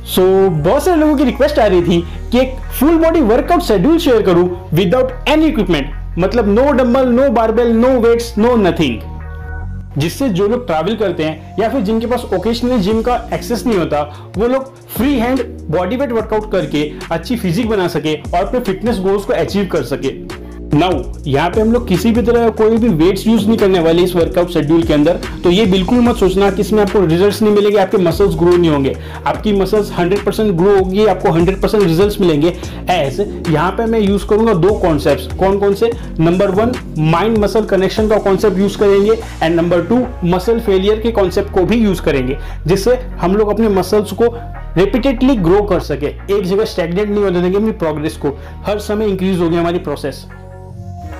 बहुत सारे लोगों की रिक्वेस्ट आ रही थी कि एक full body workout schedule share करूं विदाउट एनी इक्विपमेंट, मतलब no dumbbell, no barbell, no weights, no nothing, जिससे जो लोग ट्रैवल करते हैं या फिर जिनके पास ओकेशनली जिम का एक्सेस नहीं होता, वो लोग free hand body weight workout करके अच्छी फिजिक बना सके और अपने फिटनेस गोल्स को अचीव कर सके। नाउ यहाँ पे हम लोग किसी भी तरह कोई भी वेट्स यूज नहीं करने वाले इस वर्कआउट शेड्यूल के अंदर, तो ये बिल्कुल मत सोचना कि इसमें आपको रिजल्ट्स नहीं मिलेंगे, आपके मसल्स ग्रो नहीं होंगे। आपकी मसल्स 100% ग्रो होगी, आपको 100% रिजल्ट्स मिलेंगे। एज यहाँ पे मैं यूज करूंगा दो कॉन्सेप्ट्स। कौन कौन से? नंबर 1 माइंड मसल कनेक्शन का कॉन्सेप्ट यूज करेंगे एंड नंबर 2 मसल फेलियर के कॉन्सेप्ट को भी यूज करेंगे, जिससे हम लोग अपने मसल्स को रिपीटेडली ग्रो कर सके, एक जगह स्टैग्नेट नहीं होने देंगे अपनी प्रोग्रेस को, हर समय इंक्रीज होगी हमारी प्रोसेस।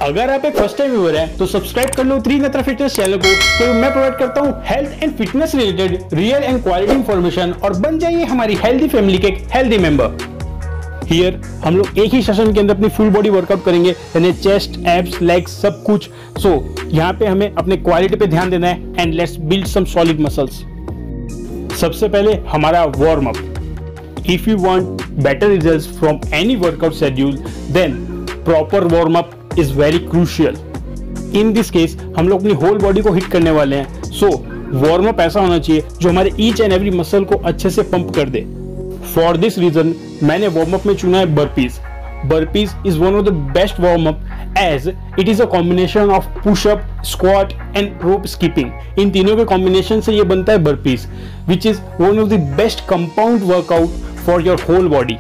अगर आप एक फर्स्ट टाइम व्यूअर हैं तो सब्सक्राइब कर लो त्रिनेत्र फिटनेस चैनल को, तो मैं प्रोवाइड करता हूं health and fitness related real and quality information, और बन जाइए हमारी हेल्दी फैमिली के हेल्दी मेंबर। हियर हम लोग एक ही सेशन के अंदर अपनी फुल बॉडी वर्कआउट करेंगे, यानी चेस्ट, एब्स, लेग्स, सब कुछ। यहाँ पे हमें अपने क्वालिटी पे ध्यान देना है and let's build some solid muscles. सबसे पहले हमारा warm up. If you want better results from any workout schedule, then proper warm up is very crucial. In this case हम लोग अपनी होल बॉडी को हिट करने वाले हैं, सो वार्म अप ऐसा होना चाहिए जो हमारे ईच एंड एवरी मसल को अच्छे से पंप कर दे। फॉर दिस रीजन मैंने वार्म अप में चुना है burpees. Burpees is one of the best warm up as it is a combination of pushup, squat and rope skipping. इन तीनों के कॉम्बिनेशन से ये बनता है burpees, which is one of the best compound workout for your whole body.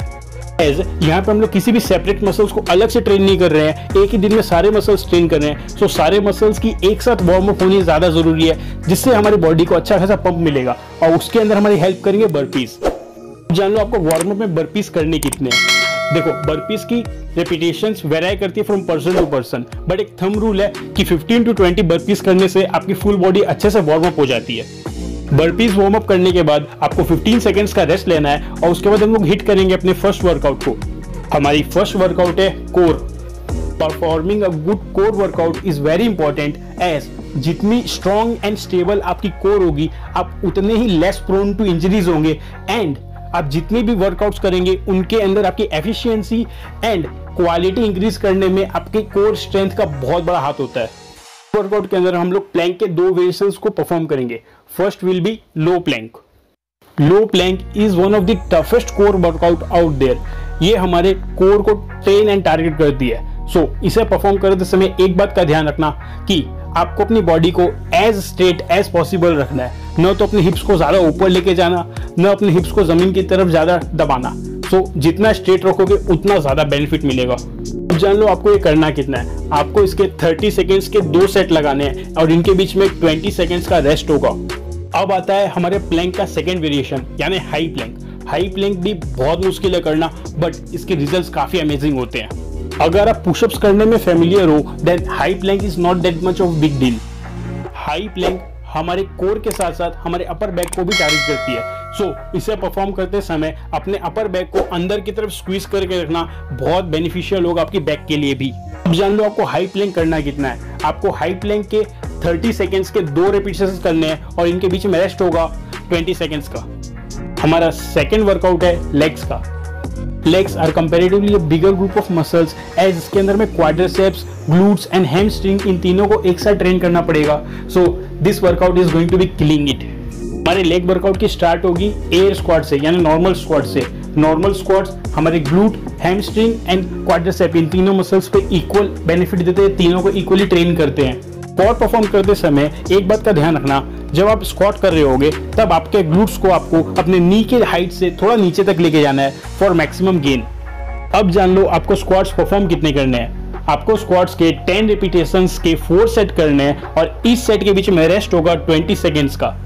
यहाँ पे हम लोग किसी भी सेपरेट मसल्स को अलग से ट्रेन नहीं कर रहे हैं, एक ही दिन में सारे मसल्स ट्रेन कर रहे हैं। सो सारे मसल्स की एक साथ वार्म अप होनी ज्यादा जरूरी है, जिससे हमारी बॉडी को अच्छा खासा पंप मिलेगा, और उसके अंदर हमारी हेल्प करेंगे बर्पीज। जान लो आपको वार्म अप में बर्पीज करने कितने हैं। देखो, बर्पीज की रेपिटेशंस वेराई करती है from person to person, but एक थंब रूल है कि 15 to 20 बर्पीज करने से आपकी फुल बॉडी अच्छे से वार्म अप हो जाती है। बर्पीज वार्म अप करने के बाद आपको 15 सेकेंड्स का रेस्ट लेना है, और उसके बाद हम लोग हिट करेंगे अपने फर्स्ट वर्कआउट को। हमारी फर्स्ट वर्कआउट है core. Performing a good core workout is very important, as जितनी स्ट्रॉन्ग एंड स्टेबल आपकी कोर होगी, आप उतने ही लेस प्रोन टू इंजरीज होंगे, एंड आप जितनी भी वर्कआउट्स करेंगे उनके अंदर आपकी एफिशिएंसी एंड क्वालिटी इंक्रीज करने में आपके कोर स्ट्रेंथ का बहुत बड़ा हाथ होता है। वर्कआउट के अंदर हम लोग प्लैंक के 2 वेरिएशंस को परफॉर्म करेंगे। First will be low plank. Low plank is one of the toughest core workout out there. ये हमारे कोर को ट्रेन एंड टारगेट करती है। सो इसे परफॉर्म करते समय एक बात का ध्यान रखना कि आपको अपनी बॉडी को एज स्ट्रेट एज पॉसिबल रखना है, न तो अपने हिप्स को ज्यादा ऊपर लेके जाना, न अपने हिप्स को जमीन की तरफ ज्यादा दबाना। सो जितना स्ट्रेट रखोगे उतना ज्यादा बेनिफिट मिलेगा। अब जान लो आपको ये करना कितना है। आपको इसके 30 सेकेंड्स के 2 सेट लगाने हैं, और इनके बीच में 20 सेकेंड्स का रेस्ट होगा। अब आता है हमारे प्लैंक का सेकेंड वेरिएशन, यानी हाई प्लैंक। हाई प्लैंक भी बहुत मुश्किल है करना, बट इसके रिजल्ट्स काफी अमेजिंग होते हैं। अगर आप पुशअप्स करने में फेमिलियर हो, then high plank is not that much of big deal. High plank हमारे कोर के साथ साथ हमारे अपर बैक को भी टारगेट करती है। सो इसे परफॉर्म करते समय अपने अपर बैक को अंदर की तरफ स्क्वीज करके रखना बहुत बेनिफिशियल होगा आपकी बैक के लिए भी। अब जान लो आपको हाई प्लैंक करना कितना है। आपको हाई प्लैंक के 30 सेकेंड्स के 2 रिपीटेशंस करने हैं, और इनके बीच में रेस्ट होगा 20 सेकेंड्स का। हमारा सेकेंड वर्कआउट है लेग्स का। Legs are comparatively a bigger group of muscles, as इसके अंदर में क्वाड्रिसेप्स, ग्लूट्स एंड हैमस्ट्रिंग, इन तीनों को एक साथ ट्रेन करना पड़ेगा। So this workout is going to be killing it. हमारे लेग वर्कआउट की स्टार्ट होगी एयर स्क्वाट से, यानी नॉर्मल स्क्वाट से। नॉर्मल स्क्वाट्स हमारे ग्लूट, हैमस्ट्रिंग एंड क्वाड्रिसेप, इन तीनों मसल्स पे इक्वल बेनिफिट देते हैं, तीनों को इक्वली ट्रेन करते हैं। स्क्वाट परफॉर्म करते समय एक बात का ध्यान रखना, जब आप स्क्वाट कर रहे होगे तब आपके ग्लूट्स को आपको अपने नी के हाइट से थोड़ा नीचे तक लेके जाना है फॉर मैक्सिमम गेन। अब जान लो आपको स्क्वाट्स परफॉर्म कितने करने हैं। आपको स्क्वाट्स के 10 रिपीटेशंस के 4 सेट करने हैं, और इस सेट के बीच में रेस्ट होगा 20 सेकेंड्स का।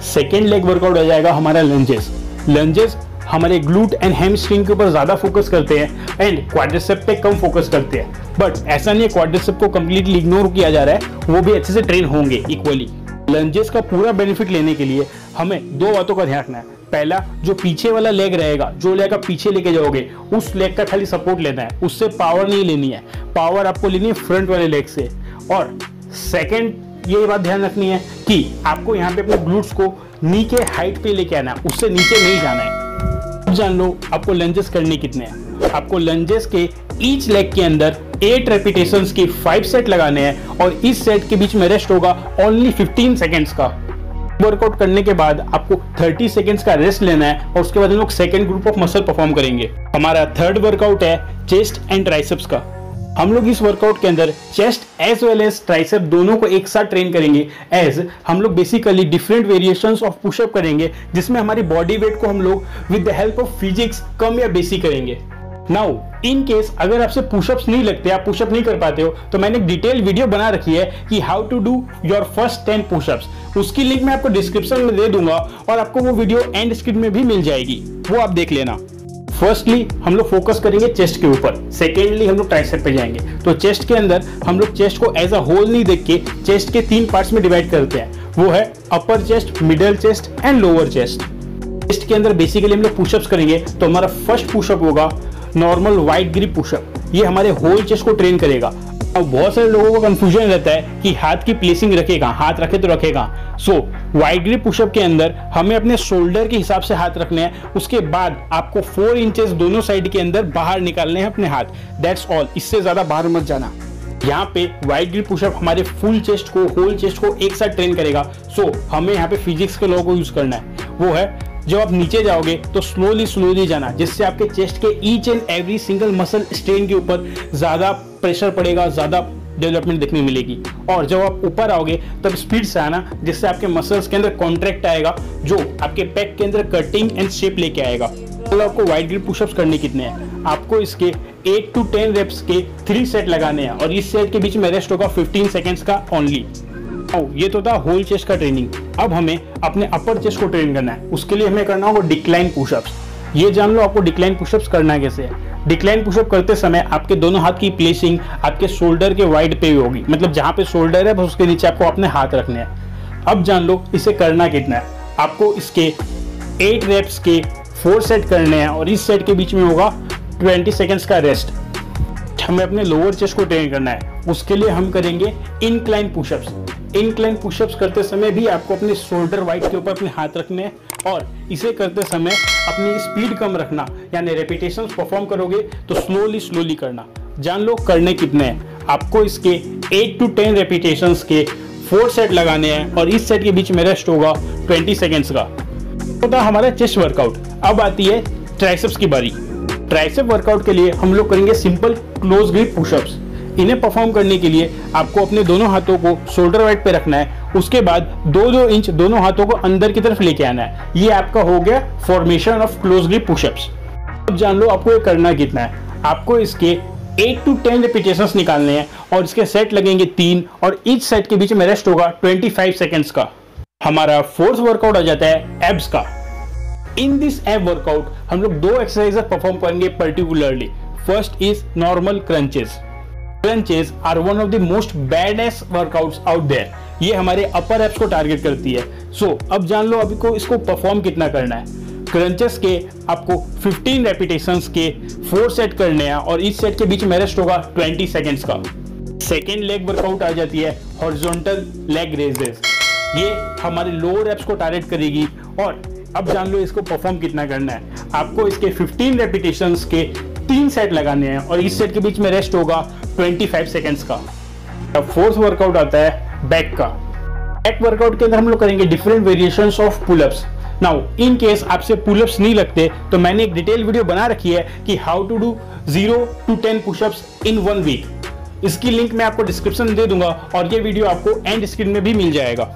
सेकेंड लेग वर्कआउट आ जाएगा हमारा लंजेस। लंजेस हमारे ग्लूट एंड हैमस्ट्रिंग के ऊपर ज्यादा फोकस करते हैं, एंड क्वाड्रिसेप पे कम फोकस करते हैं। बट ऐसा नहीं है क्वाड्रिसेप को कंप्लीटली इग्नोर किया जा रहा है, वो भी अच्छे से ट्रेन होंगे इक्वली। लंजेस का पूरा बेनिफिट लेने के लिए हमें 2 बातों का ध्यान रखना है। पहला, जो पीछे वाला लेग रहेगा, जो लेग आप पीछे लेके जाओगे, उस लेग का खाली सपोर्ट लेना है, उससे पावर नहीं लेनी है। पावर आपको लेनी है फ्रंट वाले लेग से। और सेकेंड, ये बात ध्यान रखनी है कि आपको यहाँ पे अपने ग्लूट्स को नी के हाइट पे लेके आना है, उससे नीचे नहीं जाना है। जान लो आपको लंजेस करने कितने हैं। आपको लंजेस के ईच लेग के अंदर 8 रेपिटेशंस के 5 सेट लगाने हैं और इस सेट के बीच में रेस्ट होगा ओनली 15 सेकेंड्स का। वर्कआउट करने के बाद आपको 30 सेकेंड्स का रेस्ट लेना है और उसके बाद हम लोग second group of muscle perform करेंगे। हमारा थर्ड वर्कआउट है चेस्ट एंड ट्राइसेप्स का। हम लोग इस वर्कआउट के अंदर chest as well as tricep दोनों को एक साथ ट्रेन करेंगे। एज हम लोग basically different variations of pushup करेंगे जिसमें हमारी बॉडी वेट को हम लोग with the help of physics कम या बेसिक करेंगे। नाउ इन केस अगर आपसे पुशअप्स नहीं लगते, आप पुशअप नहीं कर पाते हो, तो मैंने एक डिटेल वीडियो बना रखी है कि how to do your first 10 pushups. उसकी लिंक मैं आपको डिस्क्रिप्शन में दे दूंगा और आपको वो वीडियो एंड स्क्रीन में भी मिल जाएगी, वो आप देख लेना। फर्स्टली हम लोग फोकस करेंगे चेस्ट के ऊपर, सेकेंडली हम लोग ट्राइसेप पे जाएंगे। तो चेस्ट के अंदर हम लोग चेस्ट को एज अ होल नहीं देख के चेस्ट के 3 पार्ट्स में डिवाइड करते हैं, वो है अपर chest, middle chest and lower chest. Chest के अंदर बेसिकली हम लोग पुशअप्स करेंगे। तो हमारा फर्स्ट पुशअप होगा नॉर्मल वाइड ग्रिप पुशअप। ये हमारे होल चेस्ट को ट्रेन करेगा। अब बहुत सारे लोगों को कंफ्यूजन रहता है कि हाथ की प्लेसिंग रखेगा, हाथ रखे तो रखेगा। सो वाइड ग्रिप पुशअप के अंदर हमें अपने शोल्डर के हिसाब से हाथ रखने हैं। उसके बाद आपको 4 इंचेस दोनों साइड के अंदर बाहर निकालने हैं अपने हाथ। दैट्स ऑल, इससे ज्यादा बाहर मत जाना। यहाँ पे वाइड ग्रिप पुशअप हमारे फुल चेस्ट को, होल चेस्ट को एक साथ ट्रेन करेगा। सो हमें यहाँ पे फिजिक्स के लॉ को यूज करना है, वो है जब आप नीचे जाओगे तो स्लोली जाना, जिससे आपके चेस्ट के each and every single muscle strain के ऊपर ज्यादा प्रेशर पड़ेगा, ज्यादा डेवलपमेंट देखने मिलेगी। और जब आप ऊपर आओगे तब स्पीड से आना, जिससे आपके मसल्स के अंदर कॉन्ट्रैक्ट आएगा जो आपके पैक के अंदर कटिंग एंड शेप लेके आएगा। तो आपको वाइड ग्रिप पुशअप्स करने कितने हैं? आपको इसके 8 to 10 रेप्स के 3 सेट लगाने हैं और इस सेट के बीच में रेस्ट होगा 15 सेकेंड्स का ओनली। ये तो था होल चेस्ट का ट्रेनिंग। अब हमें अपने अपर चेस्ट को ट्रेन करना है। उसके लिए हमें करना होगा डिक्लाइन पुशअप्स। ये जान लो आपको डिक्लाइन पुशअप्स करना कैसे है। डिक्लाइन पुशअप करते समय आपके दोनों हाथ की प्लेसिंग आपके शोल्डर के वाइड पे होगी, मतलब जहां पे शोल्डर है बस उसके नीचे आपको अपने हाथ रखने हैं। अब जान लो इसे करना कितना है। आपको इसके 8 रेप्स के 4 सेट करने हैं और इस सेट के बीच में होगा 20 सेकेंड्स का रेस्ट। हमें अपने लोअर चेस्ट को ट्रेन करना है। उसके लिए हम करेंगे इंक्लाइन पुशअप्स। इंक्लाइन पुशअप्स करते समय भी आपको अपने शोल्डर वाइड के ऊपर अपने हाथ रखने हैं और इसे करते समय अपनी स्पीड कम रखना, यानी रेपिटेशंस परफॉर्म करोगे तो स्लोली करना। जान लो करने कितने हैं। आपको इसके 8 to 10 रेपिटेशंस के 4 सेट लगाने हैं और इस सेट के बीच में रेस्ट होगा 20 सेकेंड्स का। तो था हमारा चेस्ट वर्कआउट। अब आती है ट्राइसेप्स की बारी। ट्राइसेप वर्कआउट के लिए हम लोग करेंगे सिंपल क्लोज ग्रिप पुशअप्स। इन्हें परफॉर्म करने के लिए आपको अपने दोनों हाथों को शोल्डर वाइड पे रखना है। उसके बाद 2-2 इंच दोनों हाथों को अंदर की तरफ लेके आना है। ये आपका हो गया formation of close grip pushups. अब जान लो आपको ये करना कितना है। आपको इसके 8 to 10 रेपिटेशंस निकालने हैं और इसके सेट लगेंगे 3 और ईच सेट के बीच में रेस्ट होगा 25 सेकेंड्स का। हमारा फोर्थ वर्कआउट आ जाता है एब्स का। इन दिस एब वर्कआउट हम लोग 2 एक्सरसाइज परफॉर्म करेंगे particularly. First is normal crunches. Crunches are one of the most baddest workouts out there. ये हमारे अपर एब्स को टारगेट करती है। सो अब जान लो अभी को इसको परफॉर्म कितना करना है। क्रंचेस के आपको 15 रेपिटेशंस के 4 सेट करने हैं और इस सेट के बीच में रेस्ट होगा 20 सेकेंड्स का। सेकेंड लेग वर्कआउट आ जाती है हॉरिजॉन्टल लेग रेजेस। ये हमारे लोअर एब्स को टारगेट करेगी और अब जान लो इसको परफॉर्म कितना करना है। आपको इसके 15 रेपिटेशंस के 3 सेट लगाने हैं और इस सेट के बीच में रेस्ट होगा 25 सेकेंड्स का। अब फोर्थ वर्कआउट आता है बैक का। बैक वर्कआउट के अंदर हम लोग करेंगे different variations of pullups. Now in case आपसे पुलअप्स नहीं लगते तो मैंने एक डिटेल वीडियो बना रखी है कि how to do 0 to 10 pushups in 1 week. इसकी लिंक मैं आपको डिस्क्रिप्शन में दे दूंगा और ये वीडियो आपको एंड स्क्रीन में भी मिल जाएगा।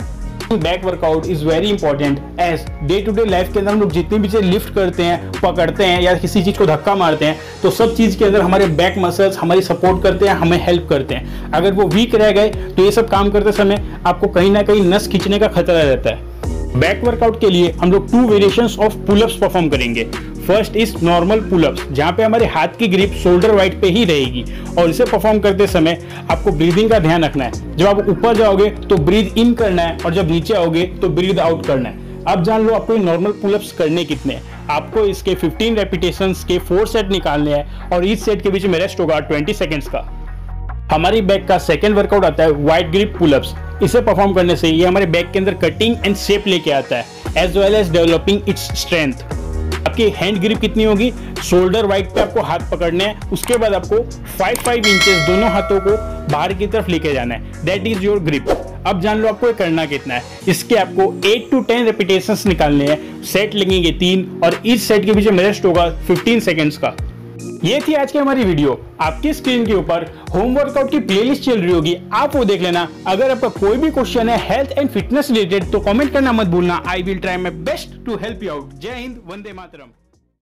Back workout is very important as day to day life के अंदर हम लोग जितनी भी चीजें लिफ्ट करते हैं, पकड़ते हैं या किसी चीज को धक्का मारते हैं तो सब चीज के अंदर हमारे बैक मसल्स हमारी सपोर्ट करते हैं, हमें हेल्प करते हैं। अगर वो वीक रह गए तो ये सब काम करते समय आपको कहीं ना कहीं नस खींचने का खतरा रहता है। बैक वर्कआउट के लिए हम लोग 2 वेरिएशंस ऑफ पुलअप्स परफॉर्म करेंगे। फर्स्ट इज नॉर्मल पुलअप्स, जहां पे हमारे हाथ की ग्रिप शोल्डर वाइड पे ही रहेगी और इसे परफॉर्म करते समय आपको ब्रीदिंग का ध्यान रखना है। जब आप ऊपर जाओगे तो ब्रीद इन करना है और जब नीचे आओगे तो ब्रीद आउट करना है। अब जान लो आपको नॉर्मल पुलअप्स करने कितने हैं। आपको इसके 15 रेपिटेशंस के 4 सेट निकालने हैं और इस सेट के बीच में रेस्ट होगा 20 सेकेंड्स का। हमारी बैक का सेकंड वर्कआउट आता है वाइड ग्रिप पुलअप्स। इसे परफॉर्म करने से ये हमारे बैक के अंदर कटिंग एंड शेप लेके आता है as well as developing its strength. आपकी हैंड ग्रिप कितनी होगी, शोल्डर वाइड पे आपको हाथ पकड़ने हैं, उसके बाद आपको 5 इंचेस दोनों हाथों को बाहर की तरफ लेके जाना है, दैट इज योर ग्रिप। अब जान लो आपको ये करना कितना है। इसके आपको 8 to 10 रेपिटेशंस निकालने हैं, सेट लगेंगे 3 और इस सेट के पीछे रेस्ट होगा 15 सेकेंड्स का। ये थी आज की हमारी वीडियो। आपकी स्क्रीन के ऊपर होम वर्कआउट की प्लेलिस्ट चल रही होगी, आप वो देख लेना। अगर आपका कोई भी क्वेश्चन है हेल्थ एंड फिटनेस रिलेटेड तो कमेंट करना मत भूलना। I will try my best to help you out. जय हिंद, वंदे मातरम।